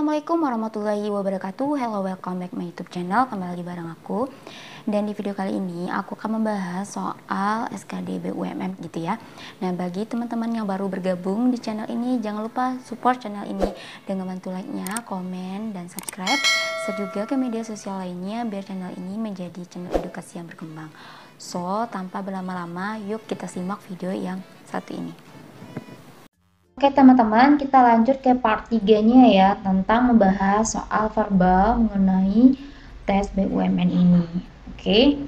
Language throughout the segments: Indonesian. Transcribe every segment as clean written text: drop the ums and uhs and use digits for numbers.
Assalamualaikum warahmatullahi wabarakatuh. Hello, welcome back my YouTube channel. Kembali lagi bareng aku. Dan di video kali ini aku akan membahas soal SKD BUMN gitu ya. Nah, bagi teman-teman yang baru bergabung di channel ini, jangan lupa support channel ini dengan bantu like-nya, komen, dan subscribe. Serta juga ke media sosial lainnya biar channel ini menjadi channel edukasi yang berkembang. So, tanpa berlama-lama, yuk kita simak video yang satu ini. Oke teman-teman, kita lanjut ke part 3-nya ya, tentang membahas soal verbal mengenai tes BUMN ini. Oke.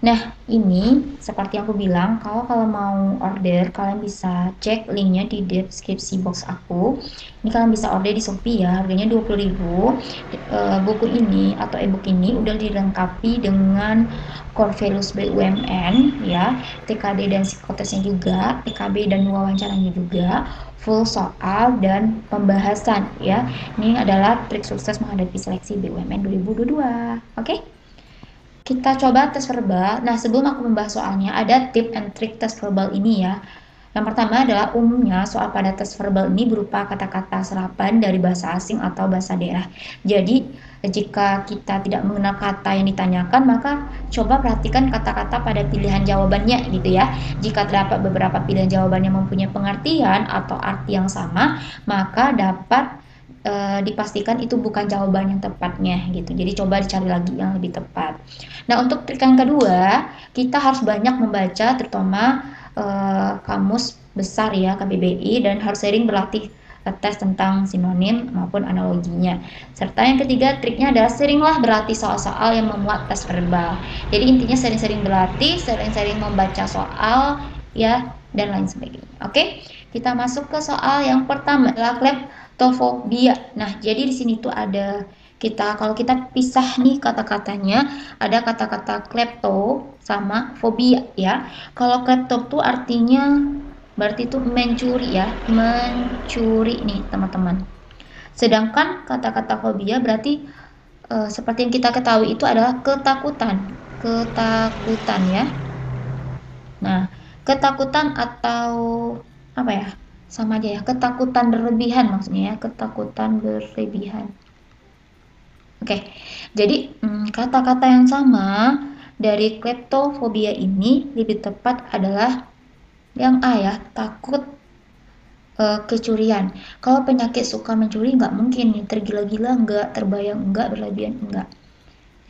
Nah, ini seperti yang aku bilang, kalau mau order, kalian bisa cek linknya di deskripsi box aku. Ini kalian bisa order di Shopee ya, harganya 20.000. Buku ini atau ebook ini udah dilengkapi dengan core values BUMN ya, TKD dan psikotesnya juga, PKB dan wawancaranya juga, full soal dan pembahasan ya. Ini adalah trik sukses menghadapi seleksi BUMN 2022. Oke? Kita coba tes verbal. Nah, sebelum aku membahas soalnya, ada tip and trick tes verbal ini ya. Yang pertama adalah umumnya soal pada tes verbal ini berupa kata-kata serapan dari bahasa asing atau bahasa daerah. Jadi, jika kita tidak mengenal kata yang ditanyakan, maka coba perhatikan kata-kata pada pilihan jawabannya gitu ya. Jika terdapat beberapa pilihan jawaban yang mempunyai pengertian atau arti yang sama, maka dapat dipastikan itu bukan jawaban yang tepatnya gitu. Jadi coba dicari lagi yang lebih tepat. Nah, untuk trik yang kedua, kita harus banyak membaca terutama kamus besar ya, KBBI, dan harus sering berlatih tes tentang sinonim maupun analoginya. Serta yang ketiga, triknya adalah seringlah berlatih soal-soal yang memuat tes verbal. Jadi intinya sering-sering berlatih, sering-sering membaca soal ya, dan lain sebagainya. Oke, kita masuk ke soal yang pertama, adalah kleptofobia. Nah, jadi di sini tuh ada kalau kita pisah nih kata-katanya, ada kata-kata klepto sama fobia ya. Kalau klepto tuh artinya berarti itu mencuri ya, mencuri nih teman-teman. Sedangkan kata-kata fobia berarti seperti yang kita ketahui itu adalah ketakutan ya. Nah, ketakutan atau apa ya, sama aja ya, ketakutan berlebihan maksudnya ya, ketakutan berlebihan. Oke, jadi kata-kata yang sama dari kleptofobia ini lebih tepat adalah yang A ya, takut kecurian. Kalau penyakit suka mencuri nggak mungkin nih, tergila-gila nggak, terbayang nggak, berlebihan enggak.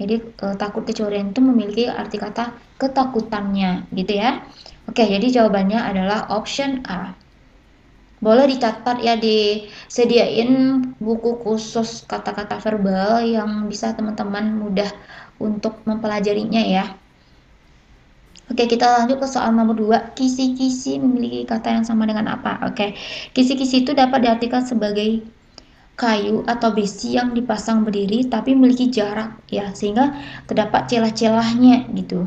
Jadi takut kecurian itu memiliki arti kata ketakutannya gitu ya. Oke, jadi jawabannya adalah option A. Boleh dicatat ya, disediain buku khusus kata-kata verbal yang bisa teman-teman mudah untuk mempelajarinya ya. Oke, kita lanjut ke soal nomor 2. Kisi-kisi memiliki kata yang sama dengan apa? Oke, kisi-kisi itu dapat diartikan sebagai kayu atau besi yang dipasang berdiri tapi memiliki jarak ya, sehingga terdapat celah-celahnya gitu.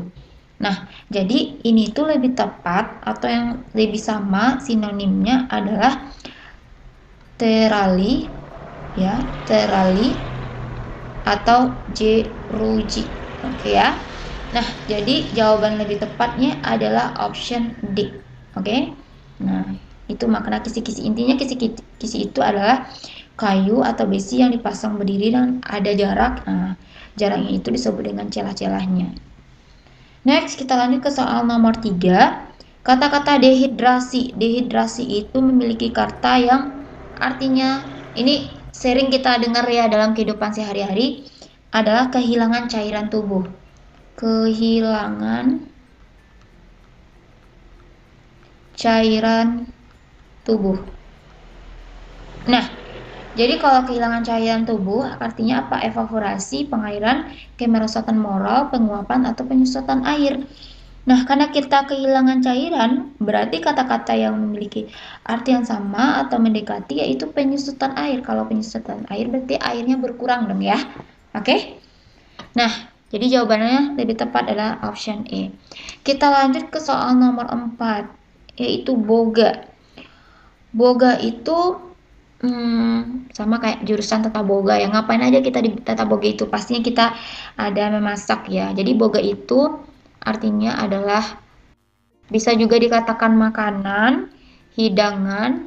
Nah, jadi ini tuh lebih tepat atau yang lebih sama sinonimnya adalah terali ya, terali atau jeruji. Oke ya. Nah, jadi jawaban lebih tepatnya adalah option D. Oke. Nah, itu makna kisi-kisi. Intinya kisi-kisi itu adalah kayu atau besi yang dipasang berdiri dan ada jarak. Nah, jaraknya itu disebut dengan celah-celahnya. Next, kita lanjut ke soal nomor 3. Kata-kata dehidrasi. Dehidrasi itu memiliki kata yang artinya, ini sering kita dengar ya dalam kehidupan sehari-hari, adalah kehilangan cairan tubuh. Kehilangan cairan tubuh. Nah, jadi kalau kehilangan cairan tubuh artinya apa? Evaporasi, pengairan, kemerosotan moral, penguapan, atau penyusutan air. Nah, karena kita kehilangan cairan, berarti kata-kata yang memiliki arti yang sama atau mendekati yaitu penyusutan air. Kalau penyusutan air berarti airnya berkurang dong ya. Oke? Nah, jadi jawabannya lebih tepat adalah option E. Kita lanjut ke soal nomor 4, yaitu boga. Boga itu sama kayak jurusan tata boga ya, ngapain aja kita di tata boga itu, pastinya kita ada memasak ya. Jadi boga itu artinya adalah bisa juga dikatakan makanan, hidangan,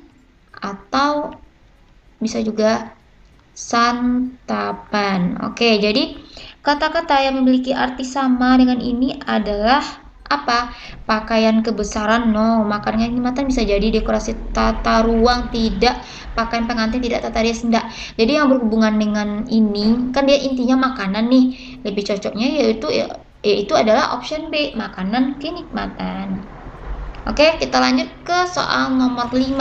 atau bisa juga santapan. Oke, jadi kata-kata yang memiliki arti sama dengan ini adalah apa? Pakaian kebesaran, no. Makanya khidmatan bisa jadi dekorasi tata ruang, tidak. Pakaian pengantin tidak, tata rias tidak. Jadi yang berhubungan dengan ini kan dia intinya makanan nih. Lebih cocoknya yaitu adalah option B, makanan kenikmatan. Oke, kita lanjut ke soal nomor 5.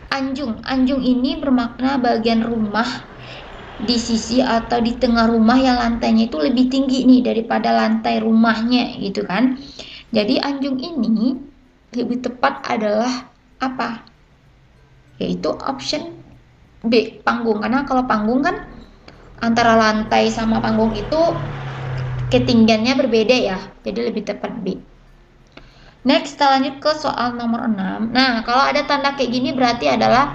Anjung. Anjung ini bermakna bagian rumah di sisi atau di tengah rumah yang lantainya itu lebih tinggi nih daripada lantai rumahnya gitu kan. Jadi anjung ini lebih tepat adalah apa? Yaitu option B, panggung. Karena kalau panggung kan antara lantai sama panggung itu ketinggiannya berbeda ya. Jadi lebih tepat B. Next, kita lanjut ke soal nomor 6. Nah, kalau ada tanda kayak gini berarti adalah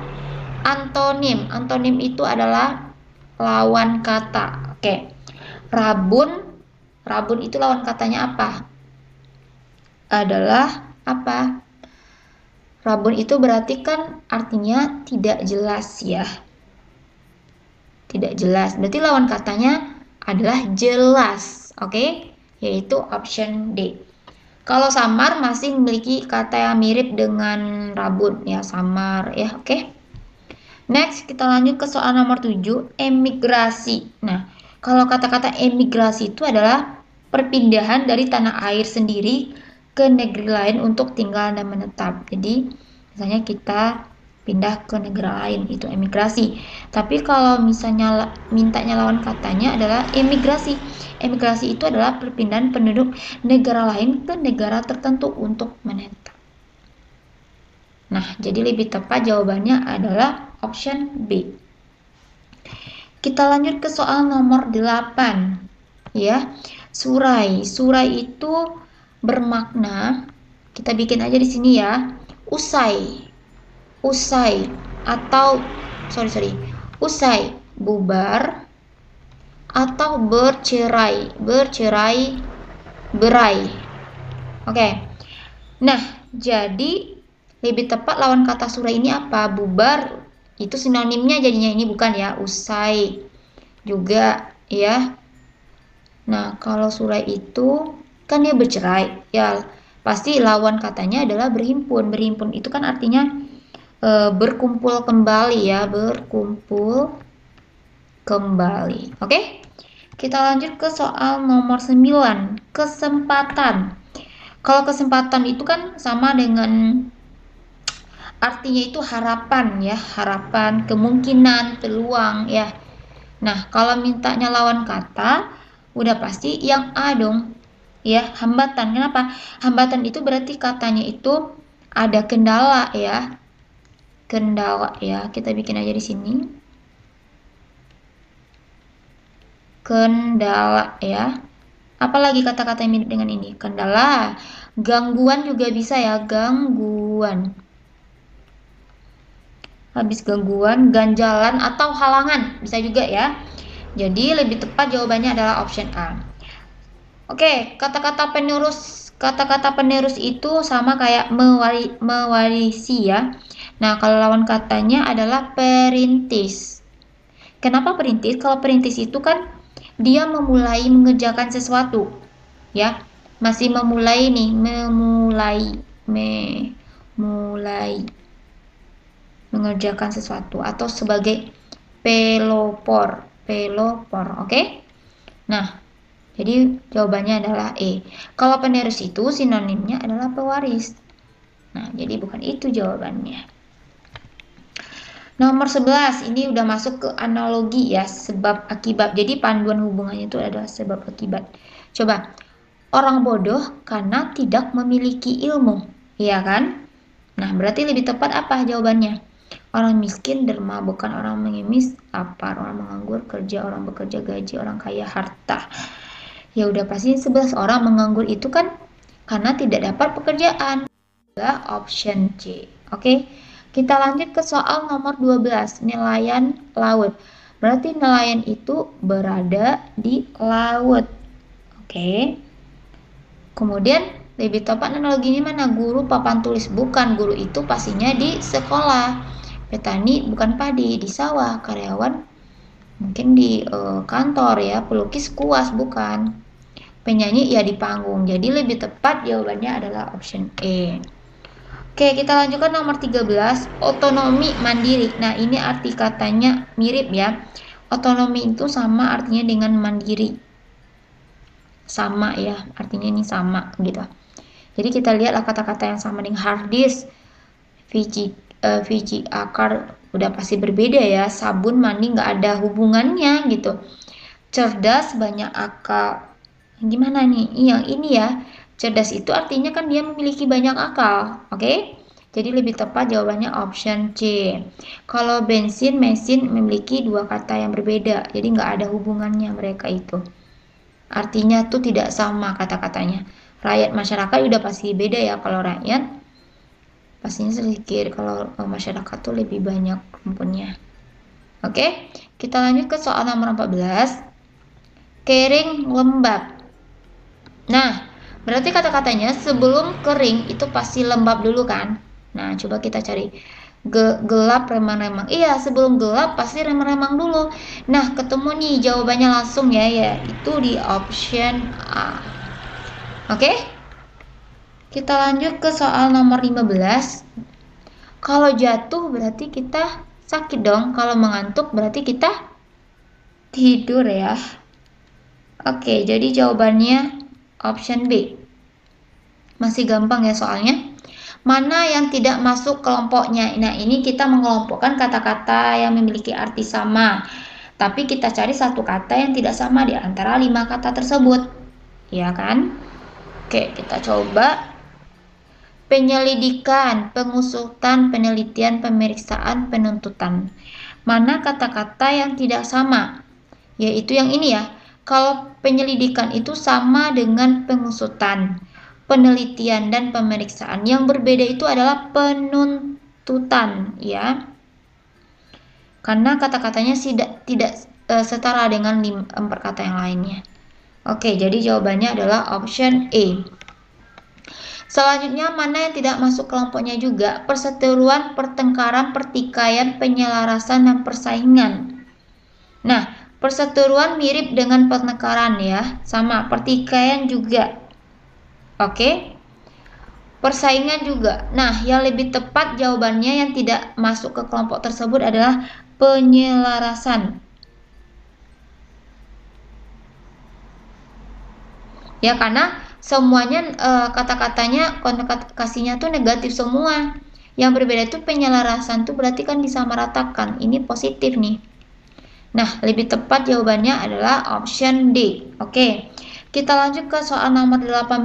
antonim. Antonim itu adalah lawan kata. Oke. Rabun. Rabun itu lawan katanya apa? Adalah apa? Rabun itu berarti kan artinya tidak jelas ya. Tidak jelas. Berarti lawan katanya adalah jelas. Oke? Yaitu option D. Kalau samar masih memiliki kata yang mirip dengan rabun ya, samar ya, oke. Next, kita lanjut ke soal nomor 7, emigrasi. Nah, kalau kata-kata emigrasi itu adalah perpindahan dari tanah air sendiri ke negeri lain untuk tinggal dan menetap. Jadi, misalnya kita pindah ke negara lain, itu emigrasi. Tapi kalau misalnya mintanya lawan katanya adalah emigrasi. Emigrasi itu adalah perpindahan penduduk negara lain ke negara tertentu untuk menetap. Nah, jadi lebih tepat jawabannya adalah option B. Kita lanjut ke soal nomor 8. Ya, surai. Surai itu bermakna, kita bikin aja di sini ya, usai. Usai atau usai, bubar atau bercerai, berai. Oke. Nah, jadi lebih tepat lawan kata surai ini apa? Bubar itu sinonimnya jadinya ini bukan ya, usai juga ya. Nah, kalau surai itu kan dia bercerai, ya pasti lawan katanya adalah berhimpun. Berhimpun itu kan artinya berkumpul kembali ya, berkumpul kembali. Oke? Kita lanjut ke soal nomor 9, kesempatan. Kalau kesempatan itu kan sama dengan artinya itu harapan ya, harapan, kemungkinan, peluang ya. Nah, kalau mintanya lawan kata, udah pasti yang A dong. Ya, hambatan. Kenapa? Hambatan itu berarti katanya itu ada kendala ya. Kendala ya, kita bikin aja di sini. Kendala ya. Apalagi kata-kata yang mirip dengan ini? Kendala. Gangguan juga bisa ya, gangguan. Habis gangguan, ganjalan atau halangan bisa juga ya. Jadi lebih tepat jawabannya adalah option A. Oke, kata-kata penerus itu sama kayak mewarisi ya. Nah, kalau lawan katanya adalah perintis. Kenapa perintis? Kalau perintis itu kan dia memulai mengerjakan sesuatu ya, masih memulai nih, memulai mengerjakan sesuatu, atau sebagai pelopor, oke. Nah, jadi jawabannya adalah E. Kalau penerus itu sinonimnya adalah pewaris. Nah, jadi bukan itu jawabannya. Nomor 11, ini udah masuk ke analogi ya, sebab akibat. Jadi panduan hubungannya itu adalah sebab akibat. Coba, orang bodoh karena tidak memiliki ilmu, iya kan? Nah, berarti lebih tepat apa jawabannya? Orang miskin derma, bukan orang mengemis lapar, orang menganggur kerja, orang bekerja gaji, orang kaya harta. Ya udah pasti 11 orang menganggur itu kan karena tidak dapat pekerjaan. Adalah option C. Oke. Kita lanjut ke soal nomor 12, nelayan laut. Berarti nelayan itu berada di laut. Oke. Kemudian lebih tepat analoginya mana? Guru papan tulis, bukan, guru itu pastinya di sekolah. Petani bukan padi, di sawah. Karyawan Mungkin di kantor ya, pelukis kuas bukan. Penyanyi ya di panggung. Jadi lebih tepat jawabannya adalah option E. Oke, kita lanjutkan nomor 13, otonomi mandiri. Nah, ini arti katanya mirip ya. Otonomi itu sama artinya dengan mandiri. Sama ya, artinya ini sama gitu. Jadi kita lihatlah kata-kata yang sama dengan hard disk, akar udah pasti berbeda ya. Sabun mandi nggak ada hubungannya gitu. Cerdas banyak akal. Gimana nih? Yang ini ya. Cerdas itu artinya kan dia memiliki banyak akal, oke? Jadi lebih tepat jawabannya option C. Kalau bensin, mesin memiliki dua kata yang berbeda, jadi nggak ada hubungannya mereka itu. Artinya tuh tidak sama kata-katanya. Rakyat masyarakat udah pasti beda ya. Kalau rakyat pastinya sedikit, kalau masyarakat tuh lebih banyak rumpunnya. Oke, kita lanjut ke soal nomor 14. Kering lembab. Nah, berarti kata-katanya sebelum kering itu pasti lembab dulu kan? Nah, coba kita cari gelap remang-remang. Iya, sebelum gelap pasti remang-remang dulu. Nah, ketemu nih jawabannya langsung ya, yaitu di option A. Oke? Kita lanjut ke soal nomor 15. Kalau jatuh berarti kita sakit dong. Kalau mengantuk berarti kita tidur ya. Oke, jadi jawabannya option B. Masih gampang ya soalnya. Mana yang tidak masuk kelompoknya? Nah, ini kita mengelompokkan kata-kata yang memiliki arti sama. Tapi kita cari satu kata yang tidak sama di antara 5 kata tersebut. Ya kan? Oke, kita coba. Penyelidikan, pengusutan, penelitian, pemeriksaan, penuntutan. Mana kata-kata yang tidak sama? Yaitu yang ini ya. Kalau penyelidikan itu sama dengan pengusutan, penelitian, dan pemeriksaan. Yang berbeda itu adalah penuntutan, ya. Karena kata-katanya tidak setara dengan 4 kata yang lainnya. Oke, jadi jawabannya adalah option A. Selanjutnya, mana yang tidak masuk kelompoknya juga? Perseteruan, pertengkaran, pertikaian, penyelarasan, dan persaingan. Nah, perseteruan mirip dengan pertengkaran ya, sama. Pertikaian juga. Oke. Persaingan juga. Nah, yang lebih tepat jawabannya yang tidak masuk ke kelompok tersebut adalah penyelarasan. Ya, karena semuanya kata-katanya konotasinya tuh negatif semua. Yang berbeda itu penyelarasan tuh berarti kan disamaratakan. Ini positif nih. Nah, lebih tepat jawabannya adalah option D. Oke, kita lanjut ke soal nomor 18.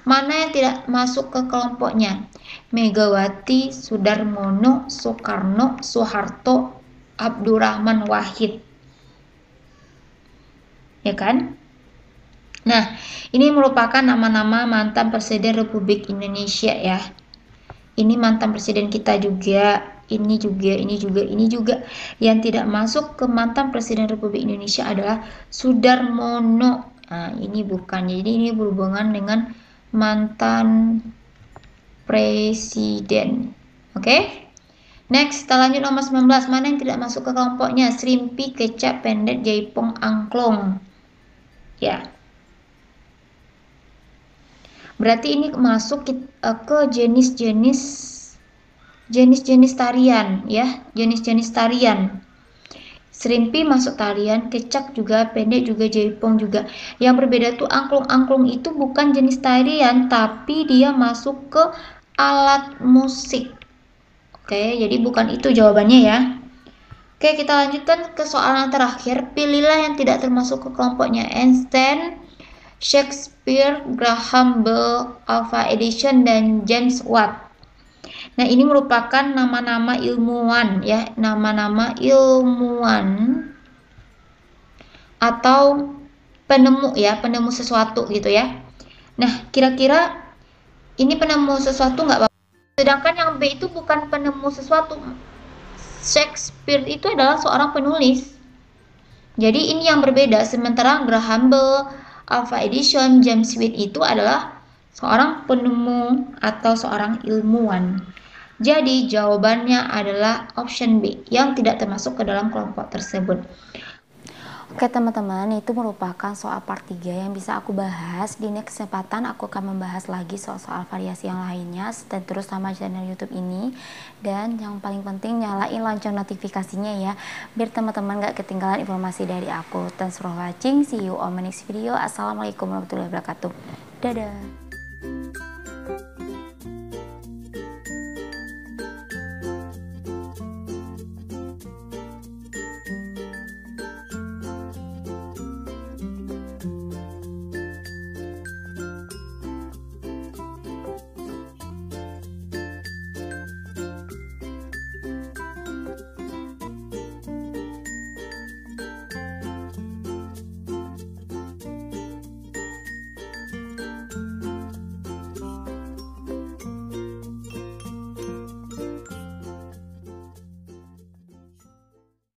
Mana yang tidak masuk ke kelompoknya? Megawati, Sudarmono, Soekarno, Soeharto, Abdurrahman Wahid. Ya kan? Nah, ini merupakan nama-nama mantan Presiden Republik Indonesia ya. Ini mantan presiden kita juga. Ini juga. Yang tidak masuk ke mantan Presiden Republik Indonesia adalah Sudarmono. Nah, ini bukan. Jadi ini berhubungan dengan mantan presiden. Oke? Next, kita lanjut nomor 19. Mana yang tidak masuk ke kelompoknya? Serimpi, kecap, pendek, jaipong, angklung. Ya. Berarti ini masuk ke jenis-jenis tarian ya, jenis-jenis tarian. Serimpi masuk tarian, kecak juga, pendek juga, jaipong juga. Yang berbeda tuh angklung itu bukan jenis tarian, tapi dia masuk ke alat musik. Oke, jadi bukan itu jawabannya ya. Oke, kita lanjutkan ke soal yang terakhir. Pilihlah yang tidak termasuk ke kelompoknya. Einstein, Shakespeare, Graham Bell, Alva Edison, dan James Watt. Nah, ini merupakan nama-nama ilmuwan ya, nama-nama ilmuwan atau penemu ya, penemu sesuatu gitu ya. Nah, kira-kira ini penemu sesuatu nggak, Bapak? Sedangkan yang B itu bukan penemu sesuatu. Shakespeare itu adalah seorang penulis. Jadi ini yang berbeda, sementara Graham Bell, Alva Edison, James Watt itu adalah seorang penemu atau seorang ilmuwan. Jadi jawabannya adalah option B yang tidak termasuk ke dalam kelompok tersebut. Oke teman-teman, itu merupakan soal part 3 yang bisa aku bahas. Di next kesempatan aku akan membahas lagi soal-soal variasi yang lainnya. Stay terus sama channel YouTube ini. Dan yang paling penting nyalain lonceng notifikasinya ya, biar teman-teman gak ketinggalan informasi dari aku. Thanks for watching, see you on my next video. Assalamualaikum warahmatullahi wabarakatuh. Dadah.